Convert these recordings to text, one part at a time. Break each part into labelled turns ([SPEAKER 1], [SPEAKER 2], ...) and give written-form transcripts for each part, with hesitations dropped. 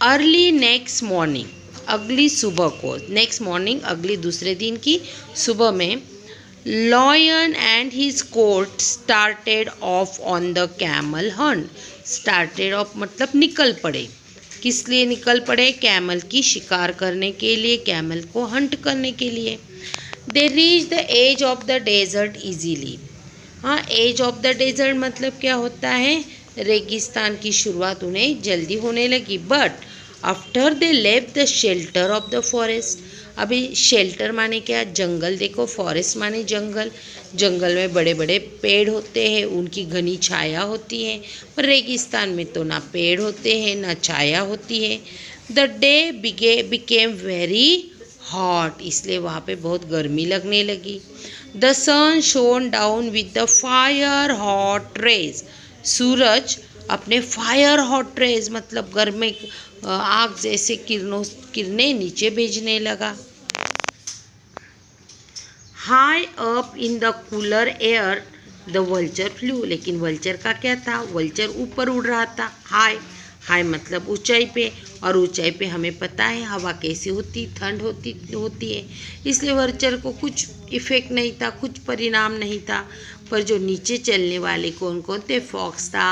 [SPEAKER 1] Early next morning, अगली सुबह को, नेक्स्ट मॉर्निंग अगली दूसरे दिन की सुबह में, lion and his court started off on the camel Hunt. Started off मतलब निकल पड़े। किस लिए निकल पड़े? कैमल की शिकार करने के लिए, कैमल को हंट करने के लिए। They reach the edge of the desert easily. हाँ, एज ऑफ द डेजर्ट मतलब क्या होता है? रेगिस्तान की शुरुआत उन्हें जल्दी होने लगी। But after they left the shelter of the forest. अभी शेल्टर माने क्या? जंगल। देखो, फॉरेस्ट माने जंगल। जंगल में बड़े बड़े पेड़ होते हैं, उनकी घनी छाया होती है। पर रेगिस्तान में तो ना पेड़ होते हैं ना छाया होती है। The day became very hot, इसलिए वहाँ पे बहुत गर्मी लगने लगी। The sun shone down with the fire hot rays. सूरज अपने फायर हॉट रेज मतलब गर्मी आग जैसे किरणें नीचे भेजने लगा। High up in the cooler air the vulture flu. लेकिन वल्चर का क्या था? वल्चर ऊपर उड़ रहा था। हाई, हाई मतलब ऊंचाई पे, और ऊंचाई पे हमें पता है हवा कैसी होती, ठंड होती है। इसलिए वल्चर को कुछ इफेक्ट नहीं था, कुछ परिणाम नहीं था। पर जो नीचे चलने वाले कौन कौन थे? फॉक्स था,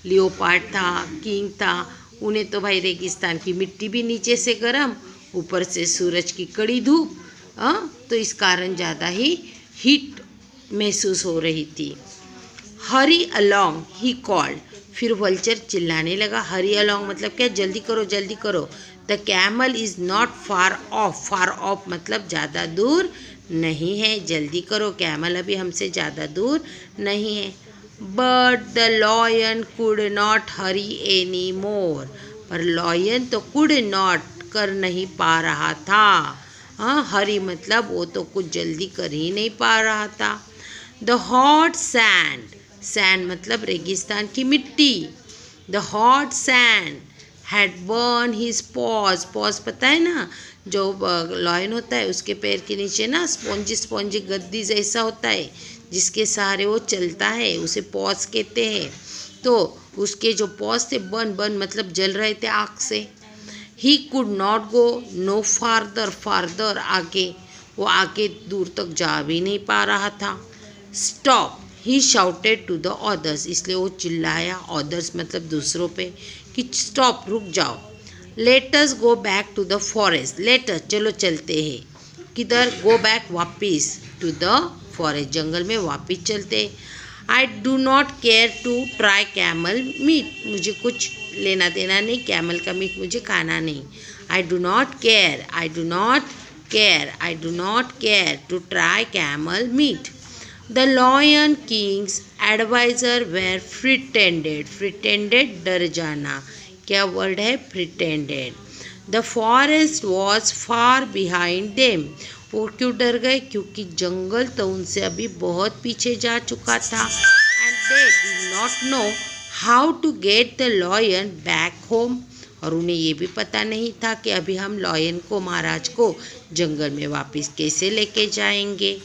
[SPEAKER 1] लियोपार्ड था, किंग था। उन्हें तो भाई रेगिस्तान की मिट्टी भी नीचे से गर्म, ऊपर से सूरज की कड़ी धूप, तो इस कारण ज़्यादा ही हीट महसूस हो रही थी। हरी अलॉन्ग ही कॉल्ड। फिर वल्चर चिल्लाने लगा। हरी अलॉन्ग मतलब क्या? जल्दी करो, जल्दी करो। The camel is not far of. Far of मतलब ज़्यादा दूर नहीं है, जल्दी करो, कैमल अभी हमसे ज़्यादा दूर नहीं है। But the lion could not Hari any more. पर लॉयन तो कुड नॉट कर नहीं पा रहा था। हाँ, हरी मतलब वो तो कुछ जल्दी कर ही नहीं पा रहा था। द हॉट सैंड, सैंड मतलब रेगिस्तान की मिट्टी। The hot sand had burn his pause. Pause पता है ना? जो लॉयन होता है उसके पैर के नीचे ना स्पॉन्जी स्पॉन्जी गद्दी जैसा होता है, जिसके सहारे वो चलता है, उसे पॉज कहते हैं। तो उसके जो पॉज थे, बर्न मतलब जल रहे थे आग से। He could not go no farther, farther आगे, वो आगे दूर तक जा भी नहीं पा रहा था। Stop he shouted to the others, इसलिए वो चिल्लाया, अदर्स मतलब दूसरों पे, कि स्टॉप, रुक जाओ। Let us go back to the forest. Let us चलो चलते हैं। किधर? गो बैक वापिस, टू द फॉरेस्ट जंगल में वापिस चलते। I do not care to try camel meat, मुझे कुछ लेना देना नहीं, कैमल का मीट मुझे खाना नहीं। I do not care, I do not care, I do not care to try camel meat. The lion king's adviser were pretended. Pretended डर जाना, क्या वर्ड है? Pretended. The forest was far behind them. वो क्यों डर गए? क्योंकि जंगल तो उनसे अभी बहुत पीछे जा चुका था। And they did not know how to get the lion back home. और उन्हें ये भी पता नहीं था कि अभी हम लॉयन को, महाराज को, जंगल में वापस कैसे लेके जाएंगे।